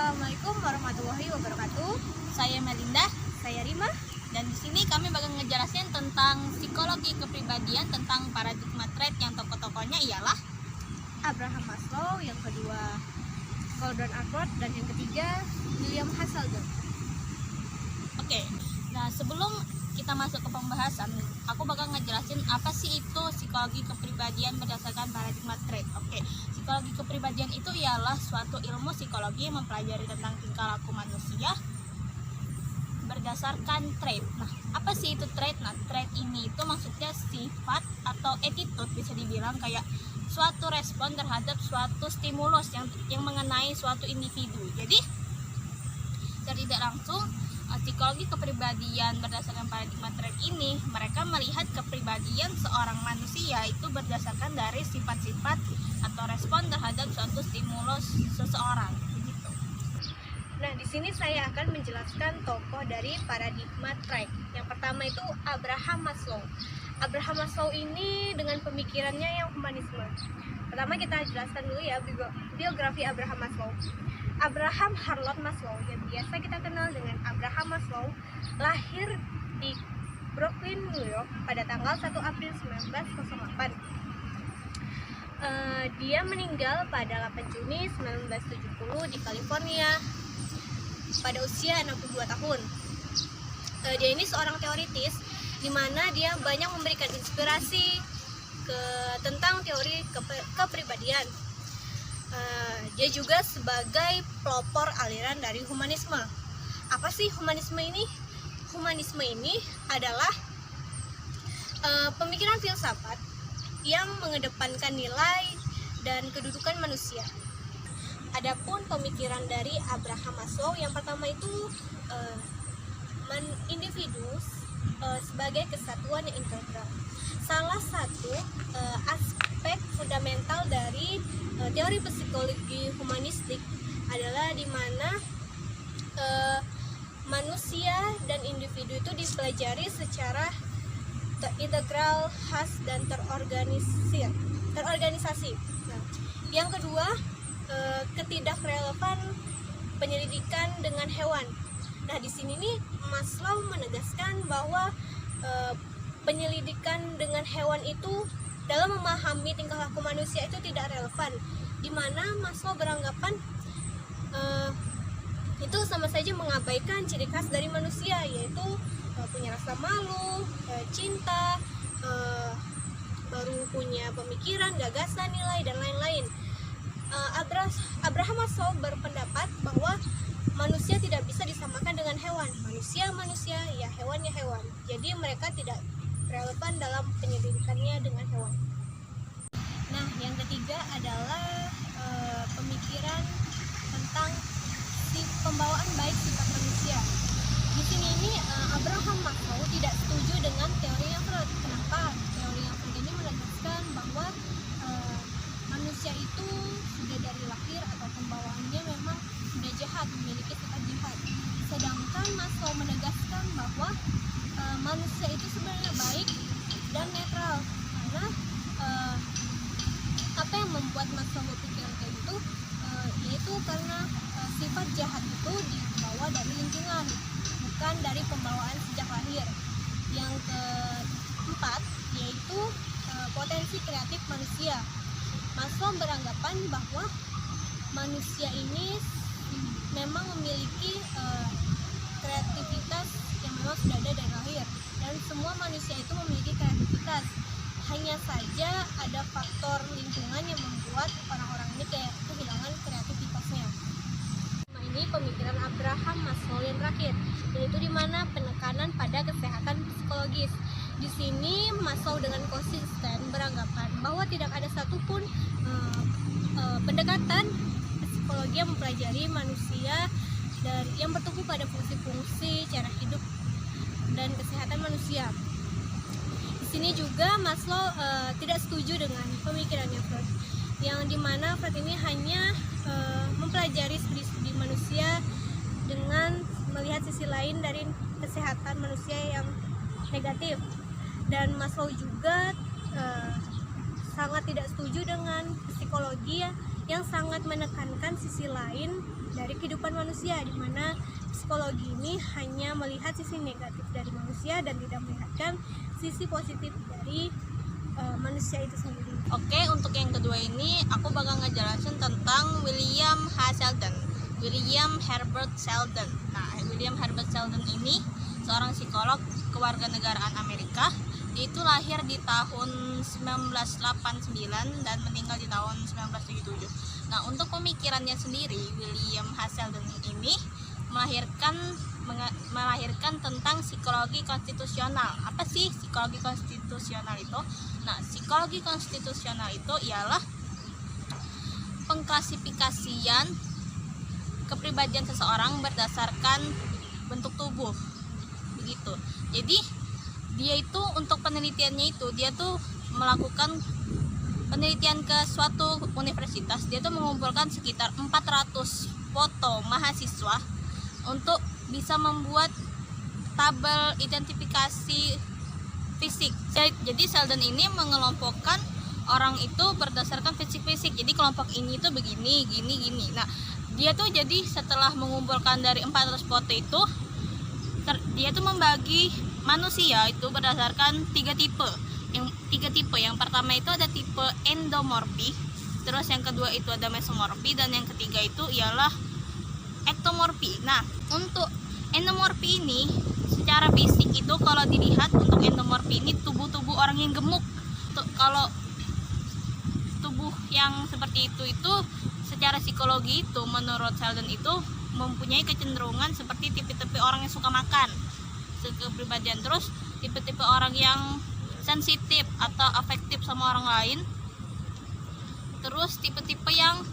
Assalamualaikum warahmatullahi wabarakatuh. Saya Melinda, Saya Rima. dan di sini kami bakal ngejelasin tentang psikologi kepribadian, tentang paradigma trait yang tokoh-tokohnya ialah Abraham Maslow, yang kedua Gordon Allport, dan yang ketiga William Haselden. Oke. Nah, sebelum kita masuk ke pembahasan, aku bakal ngejelasin apa sih itu psikologi kepribadian berdasarkan paradigma trait. Oke, psikologi kepribadian itu ialah suatu ilmu psikologi yang mempelajari tentang tingkah laku manusia berdasarkan trait. Nah, apa sih itu trait? Nah, trait ini itu maksudnya sifat atau attitude, bisa dibilang kayak suatu respon terhadap suatu stimulus yang mengenai suatu individu. Jadi, secara tidak langsung psikologi kepribadian berdasarkan paradigma trait ini, mereka melihat kepribadian seorang manusia itu berdasarkan dari sifat-sifat atau respon terhadap suatu stimulus seseorang. Begitu. Nah, di sini saya akan menjelaskan tokoh dari paradigma trait. Yang pertama itu Abraham Maslow. Abraham Maslow ini dengan pemikirannya yang humanisme. Pertama kita jelaskan dulu ya biografi Abraham Maslow. Abraham Harlow Maslow, yang biasa kita kenal dengan Abraham Maslow, lahir di Brooklyn, New York pada tanggal 1 April 1908. Dia meninggal pada 8 Juni 1970 di California pada usia 62 tahun. Dia ini seorang teoritis di mana dia banyak memberikan inspirasi tentang teori kepribadian. Dia juga sebagai pelopor aliran dari humanisme. Apa sih humanisme ini? Humanisme ini adalah pemikiran filsafat yang mengedepankan nilai dan kedudukan manusia. Adapun pemikiran dari Abraham Maslow, yang pertama itu individu sebagai kesatuan yang integral. Salah satu aspek fundamental dari teori psikologi humanistik adalah di mana manusia dan individu itu dipelajari secara integral, khas, dan terorganisasi. Nah, yang kedua, ketidakrelevan penyelidikan dengan hewan. Nah, di sini nih Maslow menegaskan bahwa penyelidikan dengan hewan itu dalam memahami tingkah laku manusia itu tidak relevan, di mana Maslow beranggapan itu sama saja mengabaikan ciri khas dari manusia, yaitu punya rasa malu, cinta, baru punya pemikiran, gagasan, nilai, dan lain-lain. Abraham Maslow berpendapat bahwa manusia tidak bisa disamakan dengan hewan. Manusia, ya hewan, ya hewan. Jadi mereka tidak relevan dalam penyelidikannya dengan hewan. Nah, yang ketiga adalah pemikiran tentang pembawaan baik sifat manusia. Di sini ini Abraham Maslow tidak setuju dengan teori yang Freud. Kenapa? Teori yang Freud ini menegaskan bahwa manusia itu sudah dari lahir atau pembawaannya memang sudah jahat, memiliki sifat jahat. Sedangkan Maslow menegaskan bahwa manusia itu sebenarnya baik dan netral. Karena apa yang membuat Maslow berpikir kayak gitu, yaitu karena sifat jahat itu dibawa dari lingkungan, bukan dari pembawaan sejak lahir. Yang keempat yaitu potensi kreatif manusia. Maslow beranggapan bahwa manusia ini memang memiliki kreativitas yang memang sudah ada dari lahir, dan semua manusia itu memiliki kreativitas. Hanya saja ada faktor lingkungan yang membuat orang-orang ini kayak kehilangan kreativitasnya. Nah, ini pemikiran Abraham Maslow yang terakhir, yaitu di mana penekanan pada kesehatan psikologis. Di sini Maslow dengan konsisten beranggapan bahwa tidak ada satupun pendekatan psikologi yang mempelajari manusia dan yang bertumbuh pada fungsi-fungsi cara hidup dan kesehatan manusia. Di sini juga Maslow tidak setuju dengan pemikirannya Freud, yang dimana Freud ini hanya mempelajari studi-studi manusia dengan melihat sisi lain dari kesehatan manusia yang negatif. Dan Maslow juga sangat tidak setuju dengan psikologi yang sangat menekankan sisi lain dari kehidupan manusia, di mana psikologi ini hanya melihat sisi negatif dari manusia dan tidak melihatkan sisi positif dari manusia itu sendiri. Oke, untuk yang kedua ini aku bakal ngejelasin tentang William H. Sheldon. William Herbert Sheldon. Nah, William Herbert Sheldon ini seorang psikolog kewarganegaraan Amerika. Dia itu lahir di tahun 1989 dan meninggal di tahun 1977. Nah, untuk pemikirannya sendiri, William H. Sheldon ini melahirkan tentang psikologi konstitusional. Apa sih psikologi konstitusional itu? Nah, psikologi konstitusional itu ialah pengklasifikasian kepribadian seseorang berdasarkan bentuk tubuh. Begitu. Jadi dia itu untuk penelitiannya itu dia tuh melakukan penelitian ke suatu universitas. Dia tuh mengumpulkan sekitar 400 foto mahasiswa untuk bisa membuat tabel identifikasi fisik. Jadi Sheldon ini mengelompokkan orang itu berdasarkan fisik-fisik. Jadi kelompok ini tuh begini, gini. Nah, dia tuh jadi setelah mengumpulkan dari 400 foto itu, dia tuh membagi manusia itu berdasarkan tiga tipe. Yang pertama itu ada tipe endomorfi, terus yang kedua itu ada mesomorfi, dan yang ketiga itu ialah ektomorfi. Nah, untuk endomorfi ini secara fisik itu kalau dilihat untuk endomorfi ini tubuh-tubuh orang yang gemuk. Kalau tubuh yang seperti itu secara psikologi itu menurut Sheldon itu mempunyai kecenderungan seperti tipe-tipe orang yang suka makan, kepribadian. Terus tipe-tipe orang yang sensitif atau afektif sama orang lain. Terus tipe-tipe yang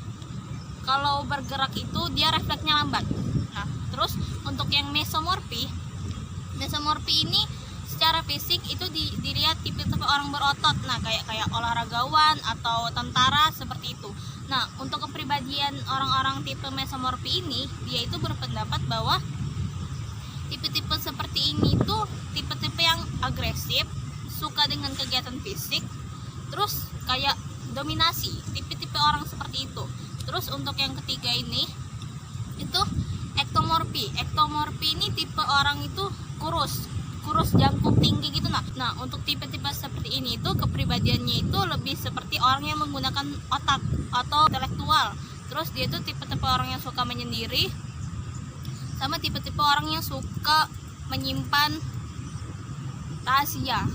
kalau bergerak itu dia refleksnya lambat. Nah, terus untuk yang mesomorfi ini secara fisik itu dilihat tipe-tipe orang berotot. Nah, kayak olahragawan atau tentara seperti itu. Nah, untuk kepribadian orang-orang tipe mesomorfi ini, dia itu berpendapat bahwa tipe-tipe seperti ini tuh tipe-tipe yang agresif, suka dengan kegiatan fisik, terus kayak dominasi, tipe-tipe orang seperti itu. Terus untuk yang ketiga ini itu ektomorfi. Ektomorfi ini tipe orang itu kurus jangkung tinggi gitu. Nah, untuk tipe-tipe seperti ini itu kepribadiannya itu lebih seperti orang yang menggunakan otak atau intelektual. Terus dia itu tipe-tipe orang yang suka menyendiri, sama tipe-tipe orang yang suka menyimpan rahasia.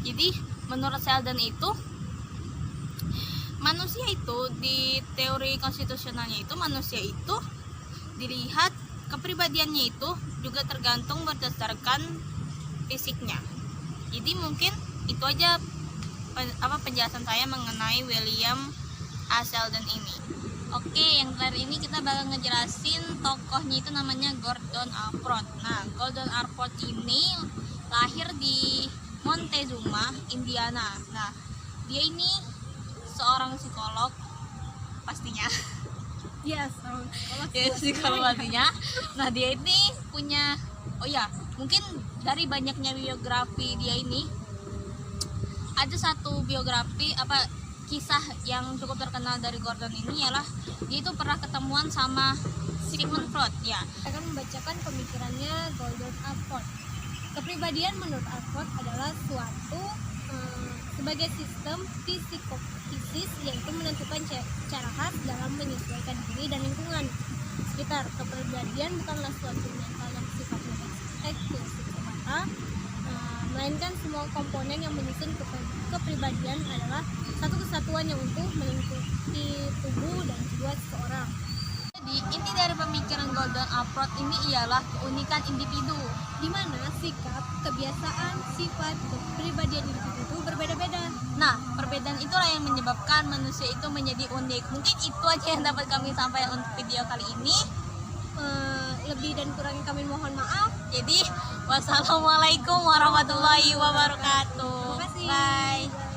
Jadi menurut Sheldon itu manusia itu di teori konstitusionalnya itu manusia itu dilihat kepribadiannya itu juga tergantung berdasarkan fisiknya. Jadi mungkin itu aja penjelasan saya mengenai William A. Sheldon ini. Oke, yang terakhir ini kita bakal ngejelasin tokohnya itu namanya Gordon Allport. Nah, Gordon Allport ini lahir di Montezuma, Indiana. Nah, dia ini seorang psikolog pastinya. Iya, seorang psikolog. Ya, psikolog pastinya. Nah, dia ini punya mungkin dari banyaknya biografi dia ini ada satu biografi kisah yang cukup terkenal dari Gordon ini ialah dia itu pernah ketemuan sama Sigmund Freud. Ya, Saya akan membacakan pemikirannya Gordon Allport. Kepribadian menurut Allport adalah suatu sebagai sistem psikofisis yaitu menentukan cara khas dalam menyesuaikan diri dan lingkungan sekitar. Kepribadian bukanlah suatu mental yang sifatnya eksklusif semata, melainkan semua komponen yang menyusun kepribadian adalah satu kesatuan yang utuh melingkupi tubuh dan jiwa seseorang. Jadi inti dari pemikiran Gordon Allport ini ialah keunikan individu, Di mana sikap, kebiasaan, sifat, kepribadian individu itu berbeda-beda. Nah, perbedaan itulah yang menyebabkan manusia itu menjadi unik. Mungkin itu aja yang dapat kami sampaikan untuk video kali ini. Lebih dan kurangnya kami mohon maaf. Jadi, wassalamualaikum warahmatullahi wabarakatuh. Terima kasih. Bye.